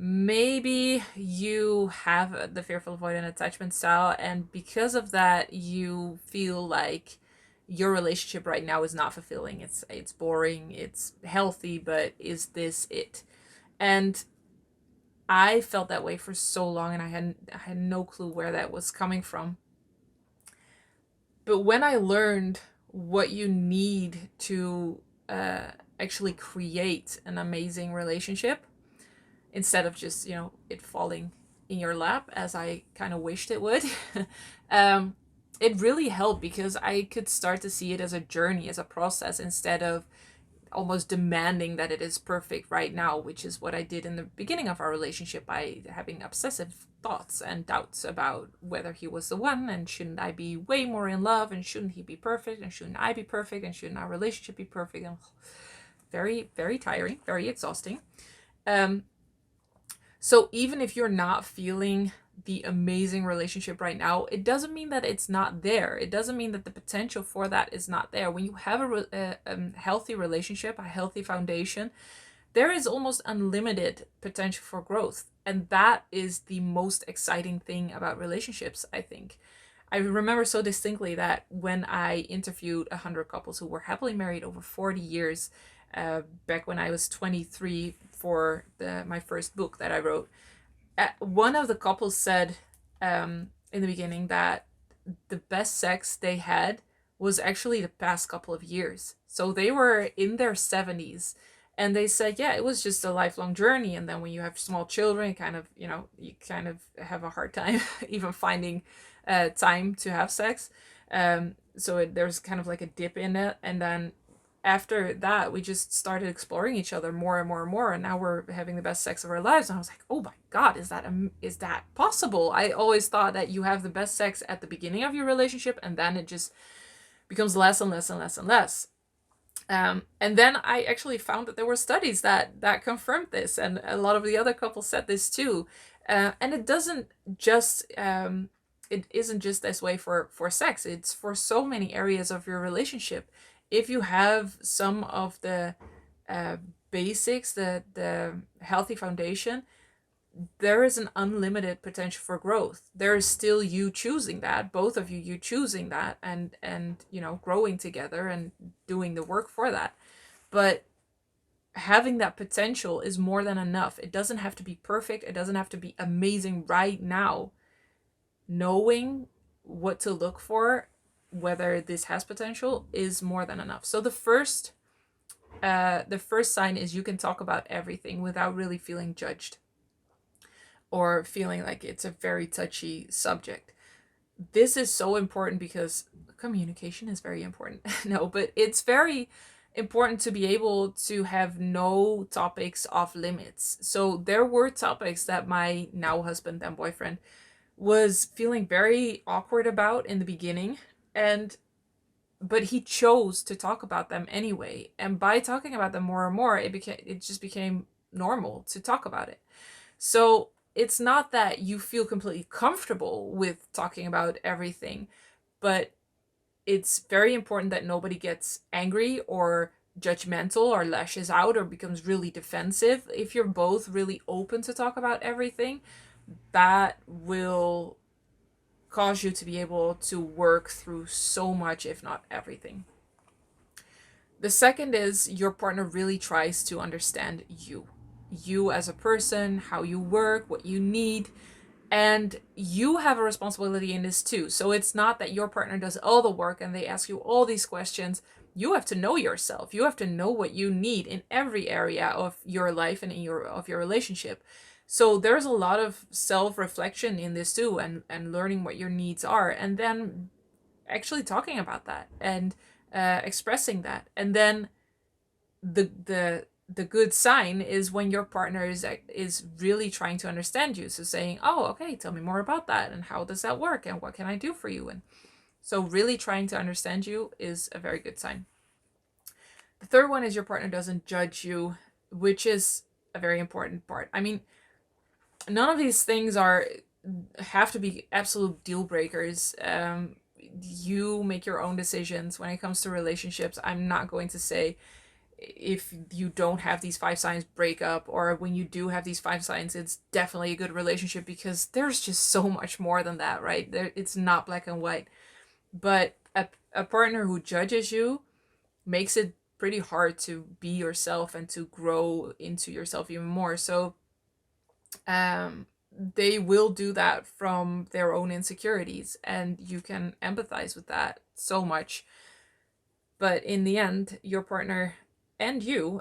maybe you have the fearful avoidant attachment style, and because of that, you feel like your relationship right now is not fulfilling. It's boring, it's healthy, but is this it? And I felt that way for so long, and I had no clue where that was coming from. But when I learned what you need to actually create an amazing relationship, instead of just, it falling in your lap as I kind of wished it would, um, it really helped because I could start to see it as a journey, as a process, instead of almost demanding that it is perfect right now, which is what I did in the beginning of our relationship by having obsessive thoughts and doubts about whether he was the one, and shouldn't I be way more in love, and shouldn't he be perfect, and shouldn't I be perfect, and shouldn't our relationship be perfect, and very, very tiring, very exhausting. Um, so even if you're not feeling the amazing relationship right now, it doesn't mean that it's not there. It doesn't mean that the potential for that is not there. When you have a healthy relationship, a healthy foundation, there is almost unlimited potential for growth. And that is the most exciting thing about relationships, I think. I remember so distinctly that when I interviewed 100 couples who were happily married over 40 years, back when I was 23 for my first book that I wrote, one of the couples said, in the beginning, that the best sex they had was actually the past couple of years. So they were in their 70s, and they said, yeah, it was just a lifelong journey. And then when you have small children, you kind of have a hard time even finding time to have sex. There's kind of like a dip in it. And then after that, we just started exploring each other more and more and more, and now we're having the best sex of our lives. And I was like, oh my god, is that possible? I always thought that you have the best sex at the beginning of your relationship, and then it just becomes less and less and less and less. And then I actually found that there were studies that confirmed this, and a lot of the other couples said this too. And it isn't just this way for sex. It's for so many areas of your relationship. If you have some of the uh, basics, the healthy foundation, there is an unlimited potential for growth. There is still you choosing that, both of you choosing that, and growing together and doing the work for that. But having that potential is more than enough. It doesn't have to be perfect. It doesn't have to be amazing right now. Knowing what to look for, whether this has potential, is more than enough. So the first sign is you can talk about everything without really feeling judged or feeling like it's a very touchy subject. This is so important because communication is very important. No, but it's very important to be able to have no topics off limits. So there were topics that my now husband and boyfriend was feeling very awkward about in the beginning, and but he chose to talk about them anyway. And by talking about them more and more, it just became normal to talk about it. So it's not that you feel completely comfortable with talking about everything, but it's very important that nobody gets angry or judgmental or lashes out or becomes really defensive. If you're both really open to talk about everything, that will cause you to be able to work through so much, if not everything. The second is your partner really tries to understand you as a person, how you work, what you need. And you have a responsibility in this too. So it's not that your partner does all the work and they ask you all these questions. You have to know yourself. You have to know what you need in every area of your life and of your relationship. So there's a lot of self-reflection in this too, and learning what your needs are, and then actually talking about that and expressing that. And then the good sign is when your partner is really trying to understand you. So saying, oh, okay, tell me more about that, and how does that work, and what can I do for you? And so really trying to understand you is a very good sign. The third one is your partner doesn't judge you, which is a very important part. I mean, none of these things have to be absolute deal breakers. You make your own decisions when it comes to relationships. I'm not going to say if you don't have these 5 signs, break up, or when you do have these 5 signs, it's definitely a good relationship, because there's just so much more than that, right? It's not black and white. But a partner who judges you makes it pretty hard to be yourself and to grow into yourself even more. So they will do that from their own insecurities, and you can empathize with that so much. But in the end, your partner and you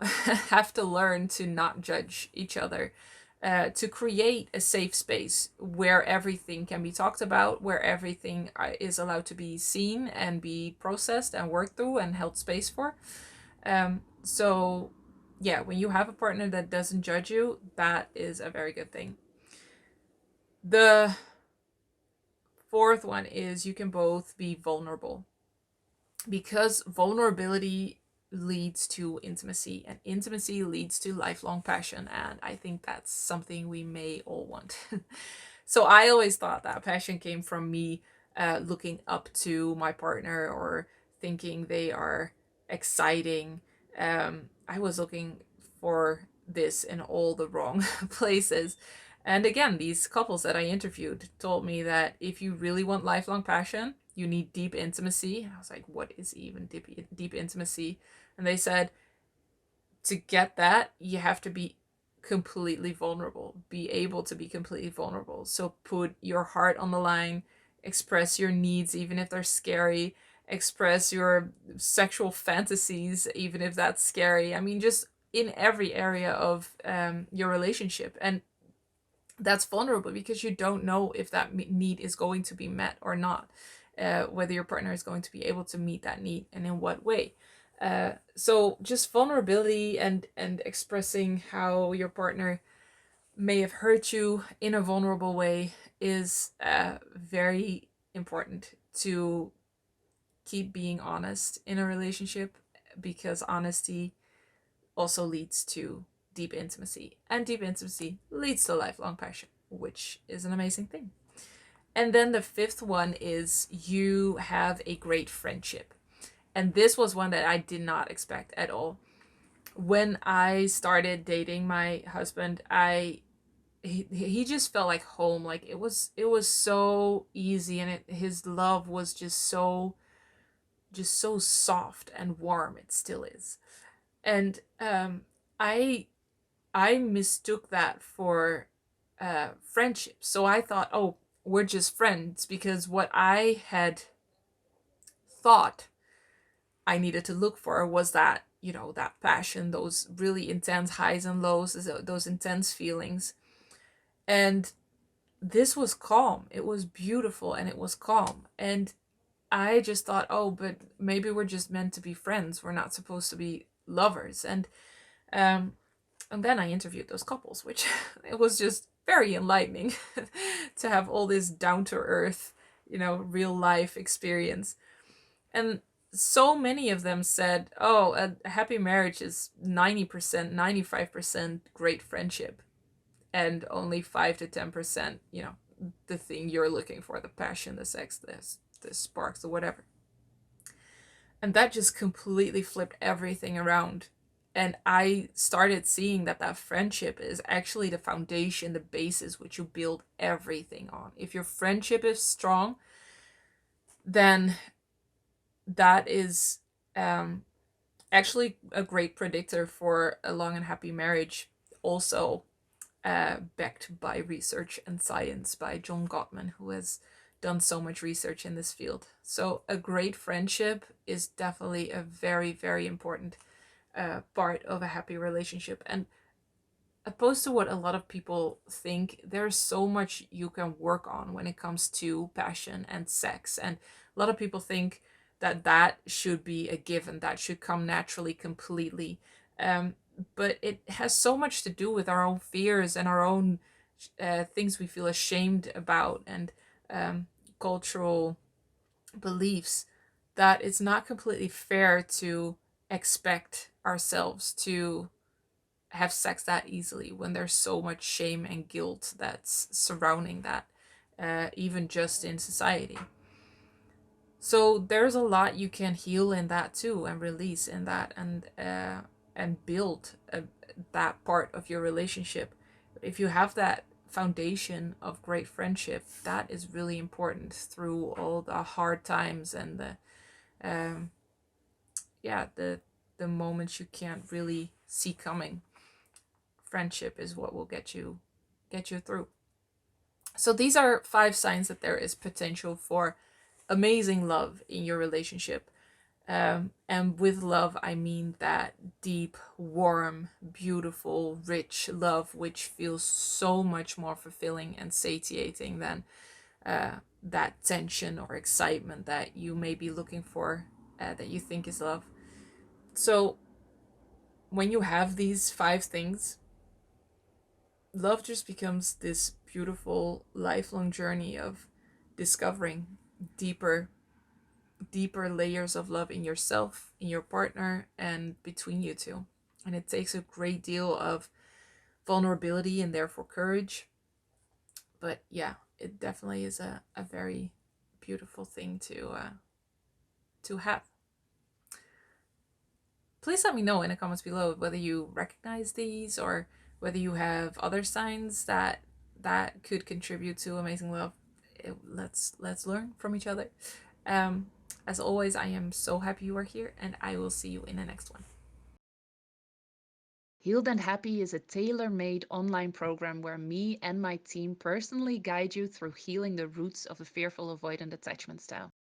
have to learn to not judge each other, to create a safe space where everything can be talked about, where everything is allowed to be seen and be processed and worked through and held space for. So, yeah, when you have a partner that doesn't judge you, that is a very good thing. The fourth one is you can both be vulnerable, because vulnerability leads to intimacy, and intimacy leads to lifelong passion. And I think that's something we may all want. So I always thought that passion came from me looking up to my partner, or thinking they are exciting. I was looking for this in all the wrong places. And again, these couples that I interviewed told me that if you really want lifelong passion, you need deep intimacy. And I was like, what is even deep intimacy? And they said, to get that, you have to be completely vulnerable, be able to be completely vulnerable. So put your heart on the line, express your needs, even if they're scary, express your sexual fantasies, even if that's scary. I mean, just in every area of your relationship. And that's vulnerable, because you don't know if that need is going to be met or not, whether your partner is going to be able to meet that need and in what way. So just vulnerability and expressing how your partner may have hurt you in a vulnerable way is very important to keep being honest in a relationship, because honesty also leads to deep intimacy, and deep intimacy leads to lifelong passion, which is an amazing thing. And then the fifth one is you have a great friendship. And this was one that I did not expect at all. When I started dating my husband, he just felt like home. Like it was so easy, and his love was just so soft and warm. It still is. And I mistook that for friendship. So I thought, oh, we're just friends, because what I had thought I needed to look for was that, that passion, those really intense highs and lows, those intense feelings. And this was calm. It was beautiful, and it was calm. And I just thought, oh, but maybe we're just meant to be friends. We're not supposed to be lovers. And then I interviewed those couples, which it was just very enlightening to have all this down to earth, real life experience. And so many of them said, oh, a happy marriage is 90%, 95% great friendship, and only 5 to 10%, the thing you're looking for, the passion, the sex, the sparks, or whatever. And that just completely flipped everything around. And I started seeing that friendship is actually the foundation, the basis which you build everything on. If your friendship is strong, then that is actually a great predictor for a long and happy marriage. Also backed by research and science by John Gottman, who has done so much research in this field. So a great friendship is definitely a very, very important part of a happy relationship. And opposed to what a lot of people think, there's so much you can work on when it comes to passion and sex. And a lot of people think that should be a given, that should come naturally, completely. But it has so much to do with our own fears and our own things we feel ashamed about, and cultural beliefs, that it's not completely fair to expect ourselves to have sex that easily when there's so much shame and guilt that's surrounding that, even just in society. So there's a lot you can heal in that too, and release in that. And and build that part of your relationship. If you have that foundation of great friendship, that is really important through all the hard times and the um, yeah, the moments you can't really see coming. Friendship is what will get you through. So these are 5 signs that there is potential for amazing love in your relationship. And with love, I mean that deep, warm, beautiful, rich love, which feels so much more fulfilling and satiating than that tension or excitement that you may be looking for, that you think is love. So, when you have these 5 things, love just becomes this beautiful, lifelong journey of discovering deeper deeper layers of love in yourself, in your partner, and between you two. And it takes a great deal of vulnerability and therefore courage. But yeah, it definitely is a very beautiful thing to have. Please let me know in the comments below whether you recognize these or whether you have other signs that could contribute to amazing love. Let's learn from each other. Um, as always, I am so happy you are here, and I will see you in the next one. Healed and Happy is a tailor made online program where me and my team personally guide you through healing the roots of a fearful avoidant attachment style.